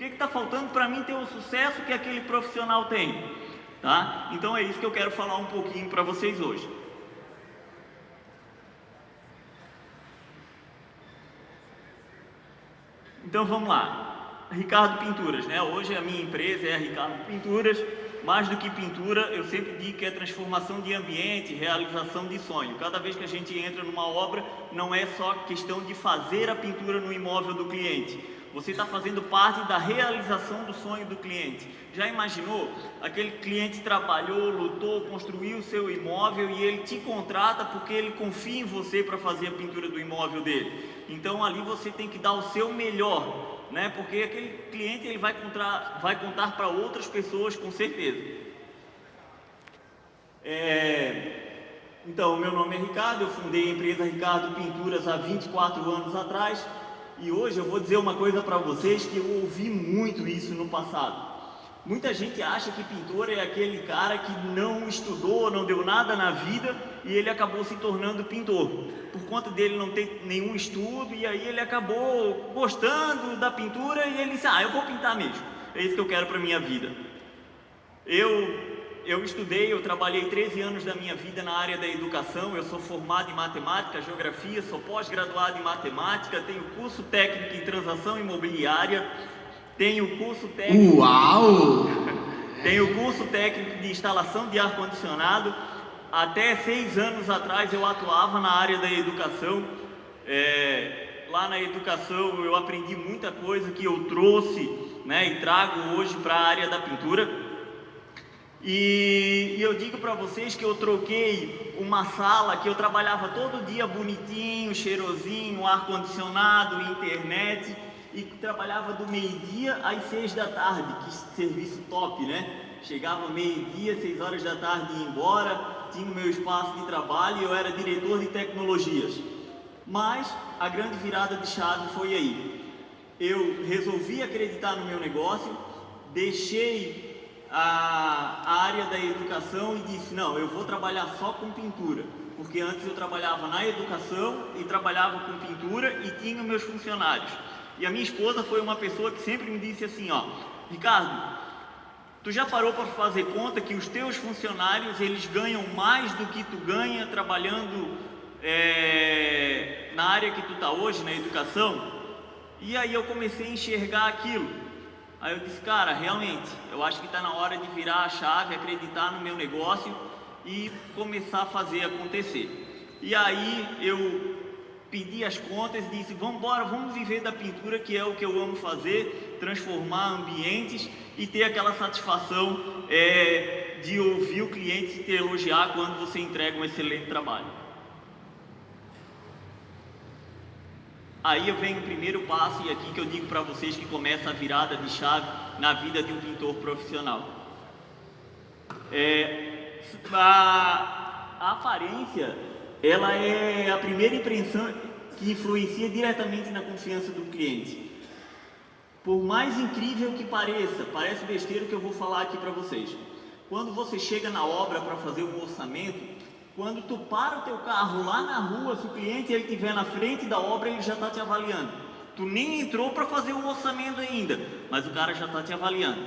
que está faltando para mim ter o sucesso que aquele profissional tem? Tá? Então é isso que eu quero falar um pouquinho para vocês hoje. Então vamos lá, Ricardo Pinturas, né? Hoje a minha empresa é a Ricardo Pinturas. Mais do que pintura, eu sempre digo que é transformação de ambiente, realização de sonho. Cada vez que a gente entra numa obra, não é só questão de fazer a pintura no imóvel do cliente. Você está fazendo parte da realização do sonho do cliente. Já imaginou? Aquele cliente trabalhou, lutou, construiu o seu imóvel e ele te contrata porque ele confia em você para fazer a pintura do imóvel dele. Então ali você tem que dar o seu melhor, né? Porque aquele cliente ele vai contar para outras pessoas com certeza. Então, meu nome é Ricardo, eu fundei a empresa Ricardo Pinturas há 24 anos atrás. E hoje eu vou dizer uma coisa para vocês que eu ouvi muito isso no passado. Muita gente acha que pintor é aquele cara que não estudou, não deu nada na vida e ele acabou se tornando pintor. Por conta dele não ter nenhum estudo, e aí ele acabou gostando da pintura e ele disse, eu vou pintar mesmo. É isso que eu quero para minha vida. Eu estudei, eu trabalhei 13 anos da minha vida na área da educação. Eu sou formado em matemática, geografia, sou pós-graduado em matemática, tenho curso técnico em transação imobiliária, tenho curso técnico... Uau! Tenho curso técnico de instalação de ar-condicionado. Até 6 anos atrás eu atuava na área da educação. Lá na educação eu aprendi muita coisa que eu trouxe, né, e trago hoje para a área da pintura. E eu digo para vocês que eu troquei uma sala que eu trabalhava todo dia bonitinho, cheirosinho, ar-condicionado, internet, e trabalhava do meio-dia às 6 da tarde, que serviço top, né? Chegava meio-dia, 6 horas da tarde ia embora, tinha o meu espaço de trabalho e eu era diretor de tecnologias. Mas a grande virada de chave foi aí. Eu resolvi acreditar no meu negócio, deixei a área da educação e disse, não, eu vou trabalhar só com pintura, porque antes eu trabalhava na educação e trabalhava com pintura e tinha meus funcionários. E a minha esposa foi uma pessoa que sempre me disse assim, Ricardo, tu já parou para fazer conta que os teus funcionários, eles ganham mais do que tu ganha trabalhando na área que tu está hoje, na educação? E aí eu comecei a enxergar aquilo. Aí eu disse, cara, realmente, eu acho que está na hora de virar a chave, acreditar no meu negócio e começar a fazer acontecer. E aí eu pedi as contas e disse, vamos embora, vamos viver da pintura, que é o que eu amo fazer, transformar ambientes e ter aquela satisfação de ouvir o cliente te elogiar quando você entrega um excelente trabalho. Aí vem o primeiro passo, e aqui que eu digo para vocês que começa a virada de chave na vida de um pintor profissional. A aparência, ela é a primeira impressão que influencia diretamente na confiança do cliente. Por mais incrível que pareça, parece besteira o que eu vou falar aqui para vocês. Quando você chega na obra para fazer um orçamento, quando tu para o teu carro lá na rua, se o cliente ele estiver na frente da obra, ele já está te avaliando. Tu nem entrou para fazer o orçamento ainda, mas o cara já está te avaliando,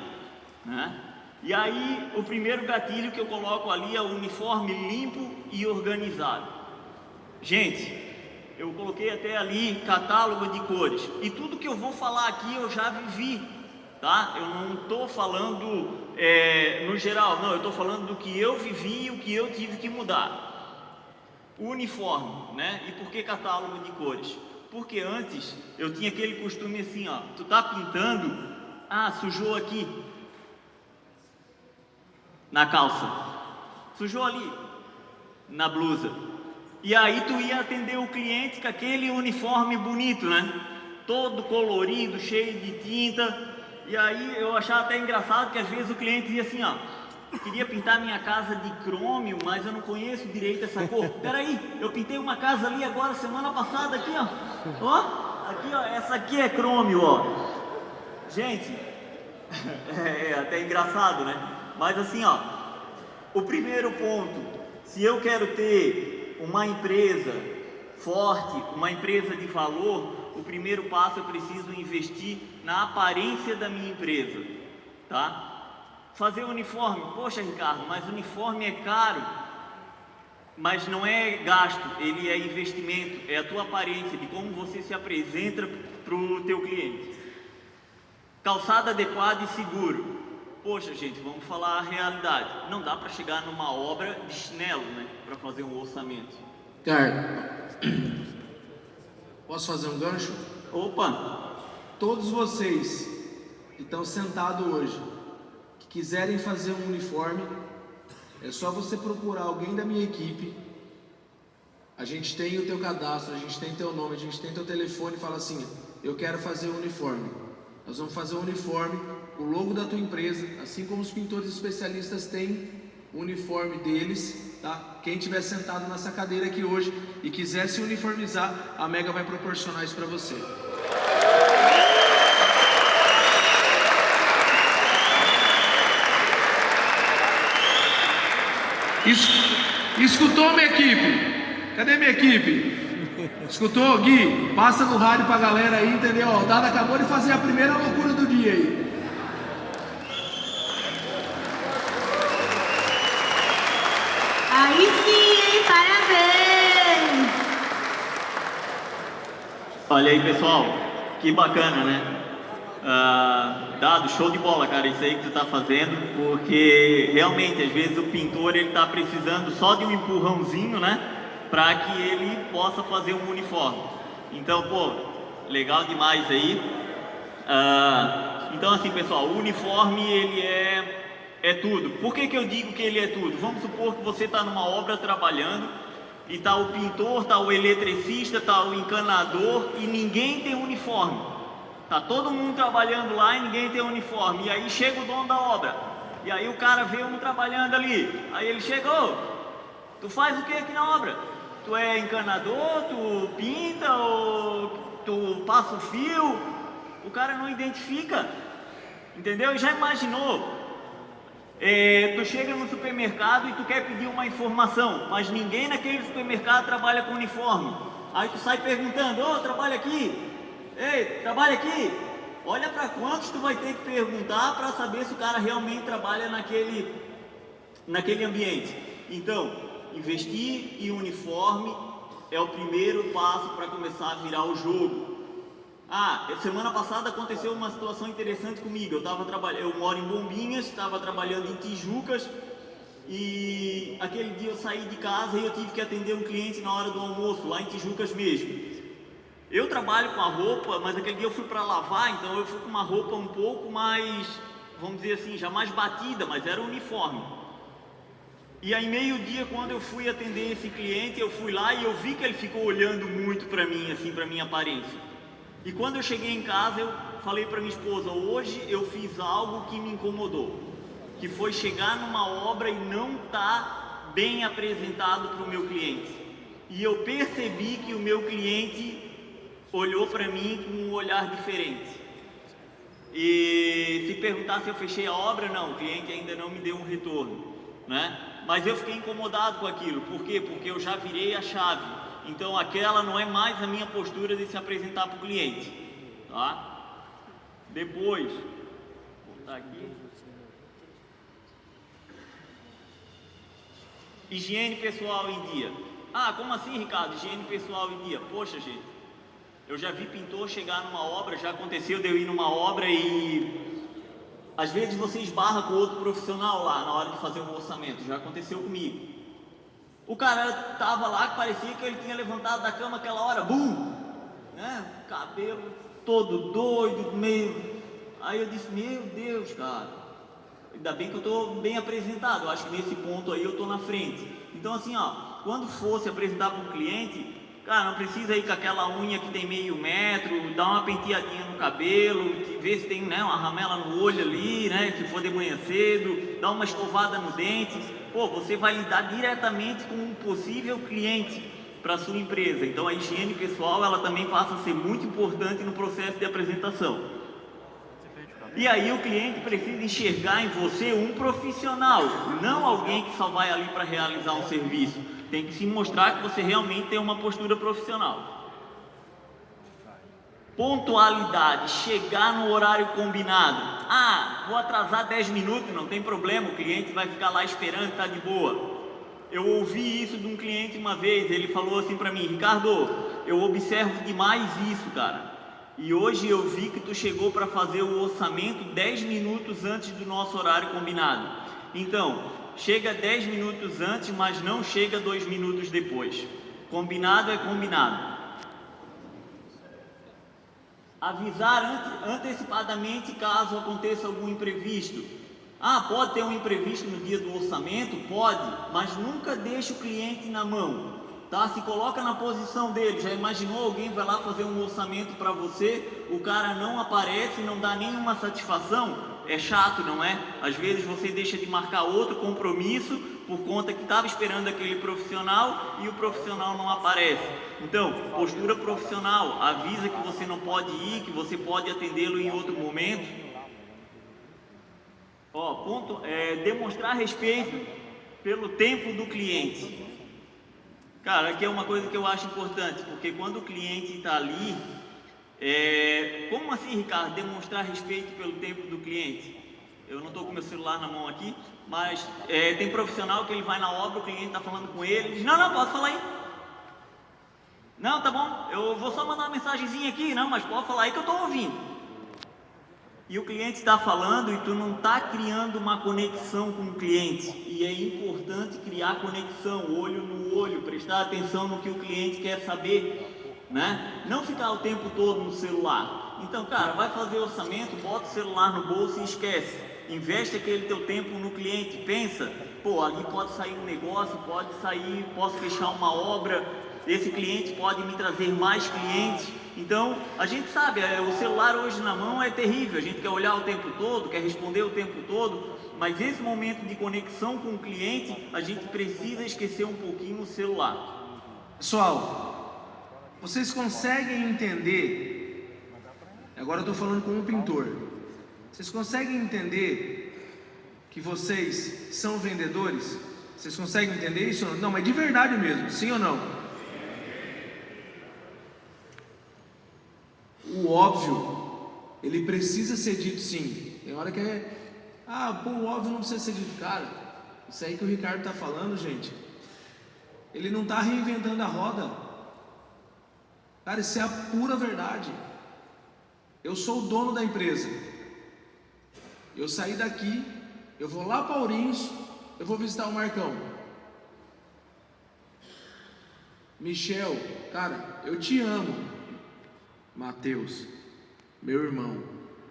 né? E aí, o primeiro gatilho que eu coloco ali é o uniforme limpo e organizado. Gente, eu coloquei até ali catálogo de cores. E tudo que eu vou falar aqui eu já vivi, tá? Eu não estou falando no geral, não. Eu estou falando do que eu vivi e o que eu tive que mudar. O uniforme, né? E por que catálogo de cores? Porque antes eu tinha aquele costume assim, tu tá pintando, sujou aqui na calça, sujou ali na blusa, e aí tu ia atender o cliente com aquele uniforme bonito, né? Todo colorido, cheio de tinta. E aí eu achava até engraçado que às vezes o cliente dizia assim, queria pintar minha casa de crômio, mas eu não conheço direito essa cor. Peraí, eu pintei uma casa ali agora, semana passada, aqui aqui essa aqui é crômio, Gente, é até engraçado, né? Mas assim, o primeiro ponto, se eu quero ter uma empresa forte, uma empresa de valor, o primeiro passo eu preciso investir na aparência da minha empresa, tá? Fazer uniforme, poxa Ricardo, mas uniforme é caro, mas não é gasto, ele é investimento, é a tua aparência, de como você se apresenta para o teu cliente. Calçado adequado e seguro, poxa gente, vamos falar a realidade, não dá para chegar numa obra de chinelo, né, para fazer um orçamento. Cara, posso fazer um gancho? Opa! Todos vocês que estão sentados hoje, que quiserem fazer um uniforme, é só você procurar alguém da minha equipe. A gente tem o teu cadastro, a gente tem teu nome, a gente tem teu telefone e fala assim: eu quero fazer um uniforme. Nós vamos fazer um uniforme, o logo da tua empresa, assim como os pintores especialistas têm o uniforme deles, tá? Quem estiver sentado nessa cadeira aqui hoje e quiser se uniformizar, a Mega vai proporcionar isso para você. Escutou, minha equipe? Cadê minha equipe? Escutou, Gui? Passa no rádio pra galera aí, entendeu? O Dado acabou de fazer a primeira loucura do dia aí. Aí sim, hein? Parabéns! Olha aí, pessoal, que bacana, né? Dado, show de bola, cara, isso aí que tu tá fazendo, porque realmente, às vezes o pintor, ele tá precisando só de um empurrãozinho, né, para que ele possa fazer um uniforme. Então, pô, legal demais aí. Então, assim, pessoal, o uniforme, ele é tudo. Por que eu digo que ele é tudo? Vamos supor que você tá numa obra trabalhando, e tá o pintor, tá o eletricista, tá o encanador, e ninguém tem uniforme. Tá todo mundo trabalhando lá e ninguém tem uniforme. E aí chega o dono da obra. E aí o cara vê um trabalhando ali. Aí ele chegou. Tu faz o que aqui na obra? Tu é encanador? Tu pinta? Ou tu passa o fio? O cara não identifica. Entendeu? Já imaginou? Tu chega no supermercado e tu quer pedir uma informação, mas ninguém naquele supermercado trabalha com uniforme. Aí tu sai perguntando: ô, trabalha aqui? Ei, trabalha aqui? Olha para quantos tu vai ter que perguntar para saber se o cara realmente trabalha naquele ambiente. Então, investir em uniforme é o primeiro passo para começar a virar o jogo. Semana passada aconteceu uma situação interessante comigo. Eu moro em Bombinhas, estava trabalhando em Tijucas, e aquele dia eu saí de casa e eu tive que atender um cliente na hora do almoço, lá em Tijucas mesmo. Eu trabalho com a roupa, mas aquele dia eu fui para lavar, então eu fui com uma roupa um pouco mais, vamos dizer assim, já mais batida, mas era uniforme. E aí meio-dia, quando eu fui atender esse cliente, eu fui lá e eu vi que ele ficou olhando muito para mim, assim, para minha aparência. E quando eu cheguei em casa, eu falei para minha esposa: hoje eu fiz algo que me incomodou, que foi chegar numa obra e não estar bem apresentado para o meu cliente. E eu percebi que o meu cliente olhou para mim com um olhar diferente. E se perguntar se eu fechei a obra, não, o cliente ainda não me deu um retorno, né? Mas eu fiquei incomodado com aquilo. Por quê? Porque eu já virei a chave. Então aquela não é mais a minha postura de se apresentar para o cliente, tá? Depois, vou botar aqui. Higiene pessoal em dia. Como assim, Ricardo? Higiene pessoal em dia? Poxa, gente, eu já vi pintor chegar numa obra, já aconteceu de eu ir numa obra e às vezes você esbarra com outro profissional lá na hora de fazer um orçamento. Já aconteceu comigo. O cara tava lá que parecia que ele tinha levantado da cama aquela hora, bum, né? Cabelo todo doido, meio. Aí eu disse: meu Deus, cara, ainda bem que eu tô bem apresentado. Eu acho que nesse ponto aí eu tô na frente. Então, assim, quando for se apresentar para um cliente, cara, não precisa ir com aquela unha que tem meio metro, dar uma penteadinha no cabelo, ver se tem, né, uma ramela no olho ali, né, se for de manhã cedo, dar uma escovada no dente. Pô, você vai lidar diretamente com um possível cliente para a sua empresa. Então a higiene pessoal, ela também passa a ser muito importante no processo de apresentação. E aí o cliente precisa enxergar em você um profissional, não alguém que só vai ali para realizar um serviço. Tem que se mostrar que você realmente tem uma postura profissional. Pontualidade, chegar no horário combinado. Ah, vou atrasar 10 minutos, não tem problema, o cliente vai ficar lá esperando, tá de boa. Eu ouvi isso de um cliente uma vez, ele falou assim para mim: Ricardo, eu observo demais isso, cara. E hoje eu vi que tu chegou para fazer o orçamento 10 minutos antes do nosso horário combinado. Então, chega 10 minutos antes, mas não chega 2 minutos depois. Combinado é combinado. Avisar antecipadamente caso aconteça algum imprevisto. Ah, pode ter um imprevisto no dia do orçamento? Pode, mas nunca deixe o cliente na mão, tá? Se coloca na posição dele. Já imaginou alguém vai lá fazer um orçamento para você, o cara não aparece, não dá nenhuma satisfação? É chato, não é? Às vezes você deixa de marcar outro compromisso por conta que estava esperando aquele profissional e o profissional não aparece. Então, postura profissional, avisa que você não pode ir, que você pode atendê-lo em outro momento. Demonstrar respeito pelo tempo do cliente. Cara, aqui é uma coisa que eu acho importante, porque quando o cliente está ali, como assim, Ricardo, demonstrar respeito pelo tempo do cliente? Eu não estou com meu celular na mão aqui, mas tem profissional que ele vai na obra, o cliente está falando com ele diz: não, posso falar aí. Não, tá bom, eu vou só mandar uma mensagenzinha aqui. Não, mas pode falar aí que eu estou ouvindo. E o cliente está falando e tu não está criando uma conexão com o cliente. E é importante criar conexão, olho no olho, prestar atenção no que o cliente quer saber, né? Não ficar o tempo todo no celular. Então, cara, vai fazer orçamento, bota o celular no bolso e esquece. Investe aquele teu tempo no cliente, pensa, ali pode sair um negócio, posso fechar uma obra, esse cliente pode me trazer mais clientes. Então, a gente sabe, o celular hoje na mão é terrível, a gente quer olhar o tempo todo, quer responder o tempo todo, mas esse momento de conexão com o cliente, a gente precisa esquecer um pouquinho o celular. Pessoal, vocês conseguem entender, agora eu estou falando com um pintor, vocês conseguem entender que vocês são vendedores? Vocês conseguem entender isso? Não, mas de verdade mesmo, sim ou não? O óbvio, ele precisa ser dito sim. Tem hora que o óbvio não precisa ser dito. Cara, isso aí que o Ricardo está falando, gente, ele não está reinventando a roda. Cara, isso é a pura verdade. Eu sou o dono da empresa. Eu saí daqui, eu vou lá para Ourinhos, eu vou visitar o Marcão. Michel, cara, eu te amo. Mateus, meu irmão,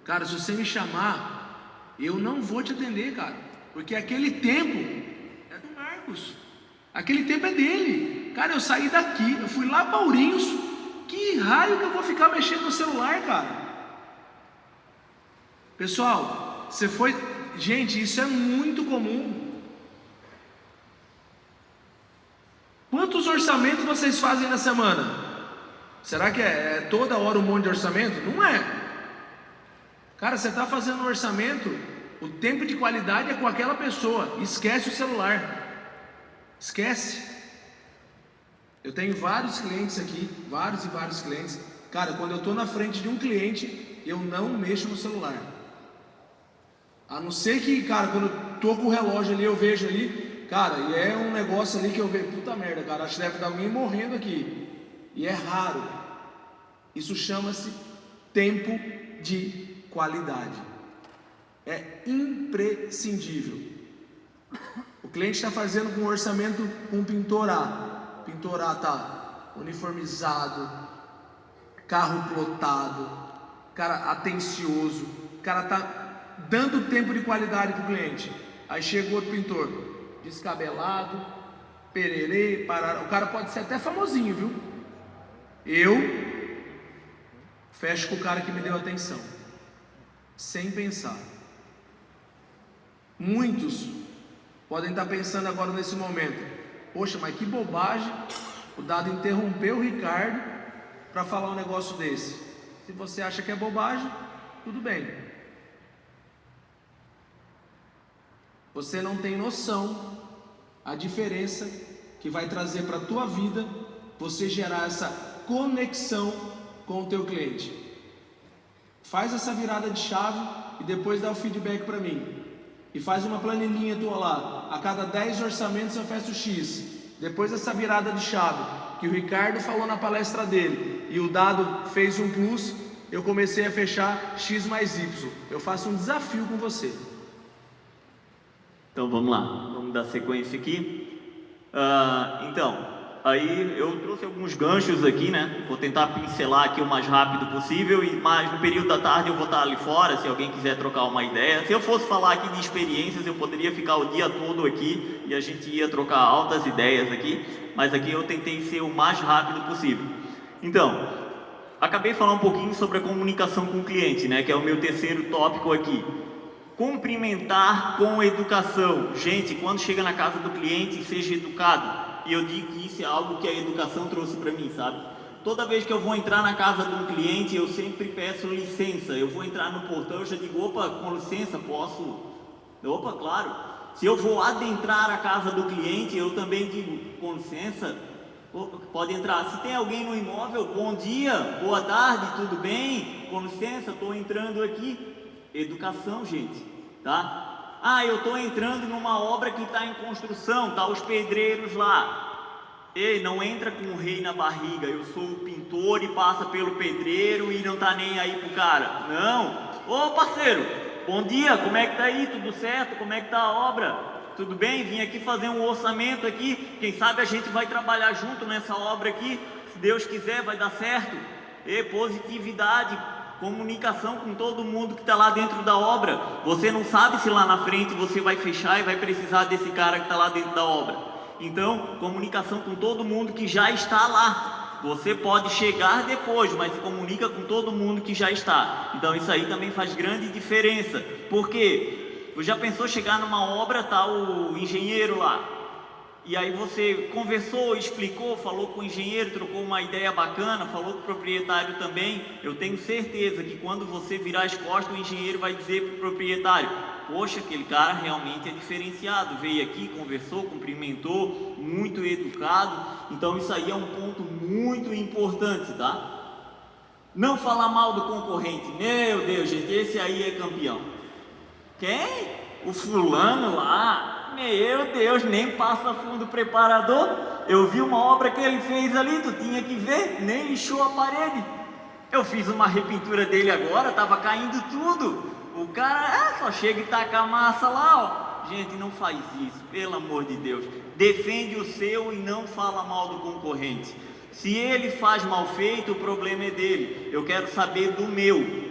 cara, se você me chamar, eu não vou te atender, cara, porque aquele tempo é do Marcos, aquele tempo é dele. Cara, eu saí daqui, eu fui lá para Ourinhos, que raio que eu vou ficar mexendo no celular, cara? Pessoal, gente, isso é muito comum. Quantos orçamentos vocês fazem na semana? Será que é toda hora um monte de orçamento? Não é. Cara, você está fazendo um orçamento, o tempo de qualidade é com aquela pessoa. Esquece o celular. Esquece. Eu tenho vários clientes aqui, vários e vários clientes. Cara, quando eu estou na frente de um cliente, eu não mexo no celular. A não ser que, cara, quando eu estou com o relógio ali, eu vejo ali, cara, e é um negócio ali que eu vejo, puta merda, cara, acho que deve ter alguém morrendo aqui. E é raro. Isso chama-se tempo de qualidade. É imprescindível. O cliente está fazendo com um orçamento com um pintor A. O pintor A está uniformizado, carro plotado, cara atencioso, cara está dando tempo de qualidade para o cliente. Aí chega outro pintor, descabelado, pererê, parará. O cara pode ser até famosinho, viu? Eu fecho com o cara que me deu atenção, sem pensar. Muitos podem estar pensando agora nesse momento: poxa, mas que bobagem o Dado interrompeu o Ricardo para falar um negócio desse. Se você acha que é bobagem, tudo bem. Você não tem noção a diferença que vai trazer para a tua vida você gerar essa conexão com o teu cliente. faz essa virada de chave e depois dá o feedback para mim. E faz uma planilhinha tua lá. A cada 10 orçamentos eu fecho X. Depois dessa virada de chave que o Ricardo falou na palestra dele e o Dado fez um plus, eu comecei a fechar X mais Y. Eu faço um desafio com você. Então vamos lá, vamos dar sequência aqui. Então, aí eu trouxe alguns ganchos aqui, né? Vou tentar pincelar aqui o mais rápido possível, mas no período da tarde eu vou estar ali fora, se alguém quiser trocar uma ideia. Se eu fosse falar aqui de experiências, eu poderia ficar o dia todo aqui e a gente ia trocar altas ideias aqui, mas aqui eu tentei ser o mais rápido possível. Então, acabei falando um pouquinho sobre a comunicação com o cliente, né? Que é o meu terceiro tópico aqui. Cumprimentar com educação. Gente, quando chega na casa do cliente, seja educado. E eu digo que isso é algo que a educação trouxe para mim, sabe? Toda vez que eu vou entrar na casa de um cliente, eu sempre peço licença. Eu vou entrar no portão, eu já digo, opa, com licença, posso? Opa, claro. Se eu vou adentrar a casa do cliente, eu também digo, com licença, opa, pode entrar. Se tem alguém no imóvel, bom dia, boa tarde, tudo bem? Com licença, estou entrando aqui. Educação, gente, tá? Eu estou entrando numa obra que está em construção, tá os pedreiros lá. Ei, não entra com o rei na barriga, eu sou o pintor e passa pelo pedreiro e não tá nem aí pro cara. Não. Ô parceiro, bom dia, como é que tá aí? Tudo certo? Como é que tá a obra? Tudo bem? Vim aqui fazer um orçamento aqui, quem sabe a gente vai trabalhar junto nessa obra aqui, se Deus quiser vai dar certo. E positividade, comunicação com todo mundo que está lá dentro da obra. Você não sabe se lá na frente você vai fechar e vai precisar desse cara que está lá dentro da obra. Então, comunicação com todo mundo que já está lá. Você pode chegar depois, mas se comunica com todo mundo que já está. Então isso aí também faz grande diferença. Por quê? Você já pensou chegar numa obra, tá o engenheiro lá, e aí você conversou, explicou, falou com o engenheiro, trocou uma ideia bacana, falou com o proprietário também. Eu tenho certeza que quando você virar as costas, o engenheiro vai dizer para o proprietário, poxa, aquele cara realmente é diferenciado, veio aqui, conversou, cumprimentou, muito educado. Então isso aí é um ponto muito importante, tá? Não falar mal do concorrente. Meu Deus, gente, esse aí é campeão. Quem? O fulano lá. Meu Deus, nem passa fundo preparador. Eu vi uma obra que ele fez ali, tu tinha que ver, nem lixou a parede. Eu fiz uma repintura dele agora, tava caindo tudo. O cara só chega e taca a massa lá, ó. Gente, não faz isso, pelo amor de Deus. Defende o seu e não fala mal do concorrente. Se ele faz mal feito, o problema é dele. Eu quero saber do meu.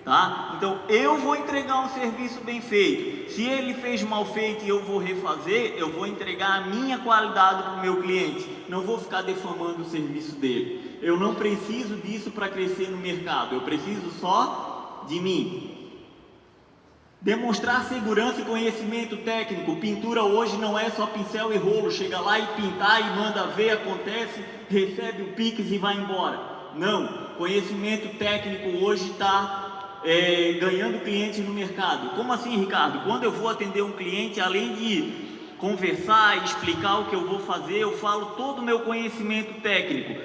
Tá? Então eu vou entregar um serviço bem feito. Se ele fez mal feito e eu vou refazer, eu vou entregar a minha qualidade para o meu cliente. Não vou ficar defamando o serviço dele. Eu não preciso disso para crescer no mercado. Eu preciso só de mim. Demonstrar segurança e conhecimento técnico. Pintura hoje não é só pincel e rolo. Chega lá e pintar e manda ver, acontece, recebe o Pix e vai embora. Não. Conhecimento técnico hoje está ganhando clientes no mercado. Como assim, Ricardo? Quando eu vou atender um cliente, além de conversar e explicar o que eu vou fazer, eu falo todo o meu conhecimento técnico.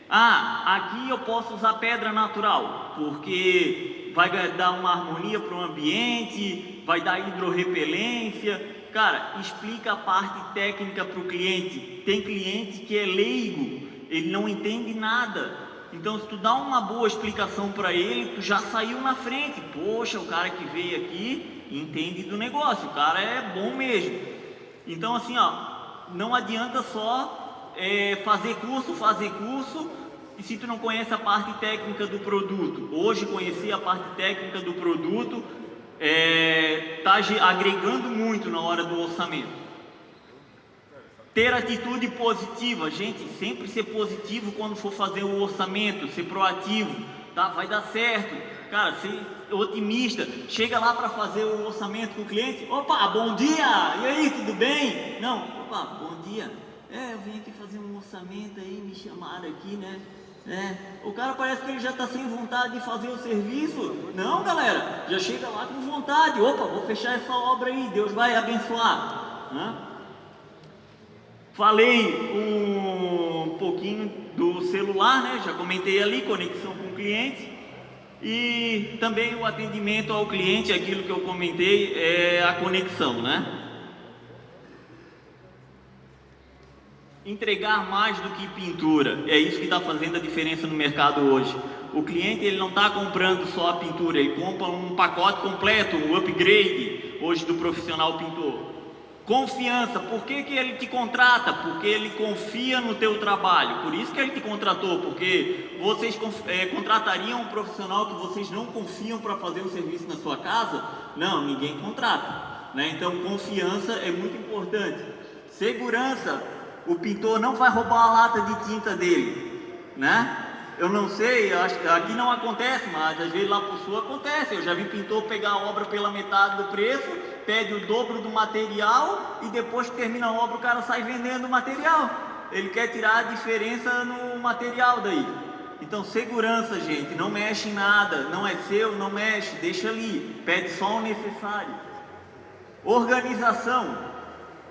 Aqui eu posso usar pedra natural, porque vai dar uma harmonia para o ambiente, vai dar hidrorrepelência. Cara, explica a parte técnica para o cliente. Tem cliente que é leigo, ele não entende nada. Então, se tu dá uma boa explicação para ele, tu já saiu na frente. Poxa, o cara que veio aqui entende do negócio, o cara é bom mesmo. Então, assim, não adianta só fazer curso, e se tu não conhece a parte técnica do produto. Hoje, conhecer a parte técnica do produto está agregando muito na hora do orçamento. Ter atitude positiva, gente, sempre ser positivo quando for fazer o orçamento, ser proativo, tá? Vai dar certo, cara, ser otimista. Chega lá para fazer o orçamento com o cliente, opa, bom dia, e aí, tudo bem? Não, opa, bom dia, eu vim aqui fazer um orçamento aí, me chamaram aqui, né? O cara parece que ele já está sem vontade de fazer o serviço. Não, galera, já chega lá com vontade, opa, vou fechar essa obra aí, Deus vai abençoar, né? Falei um pouquinho do celular, né? Já comentei ali, conexão com o cliente. E também o atendimento ao cliente, aquilo que eu comentei, é a conexão, né? Entregar mais do que pintura, é isso que está fazendo a diferença no mercado hoje. O cliente, ele não está comprando só a pintura, ele compra um pacote completo, um upgrade hoje do profissional pintor. Confiança, por que ele te contrata? Porque ele confia no teu trabalho, por isso que ele te contratou, porque vocês contratariam um profissional que vocês não confiam para fazer um serviço na sua casa? Não, ninguém contrata, né? Então confiança é muito importante. Segurança, o pintor não vai roubar a lata de tinta dele, né? Eu não sei, acho que aqui não acontece, mas às vezes lá por sul acontece. Eu já vi pintor pegar a obra pela metade do preço, pede o dobro do material e depois que termina a obra o cara sai vendendo o material. Ele quer tirar a diferença no material daí. Então segurança, gente, não mexe em nada, não é seu, não mexe, deixa ali, pede só o necessário. Organização.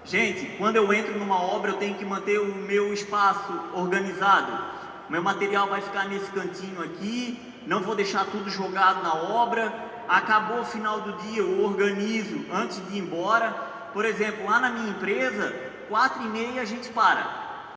Gente, quando eu entro numa obra eu tenho que manter o meu espaço organizado. Meu material vai ficar nesse cantinho aqui, não vou deixar tudo jogado na obra. Acabou o final do dia, eu organizo antes de ir embora. Por exemplo, lá na minha empresa, 4h30 a gente para.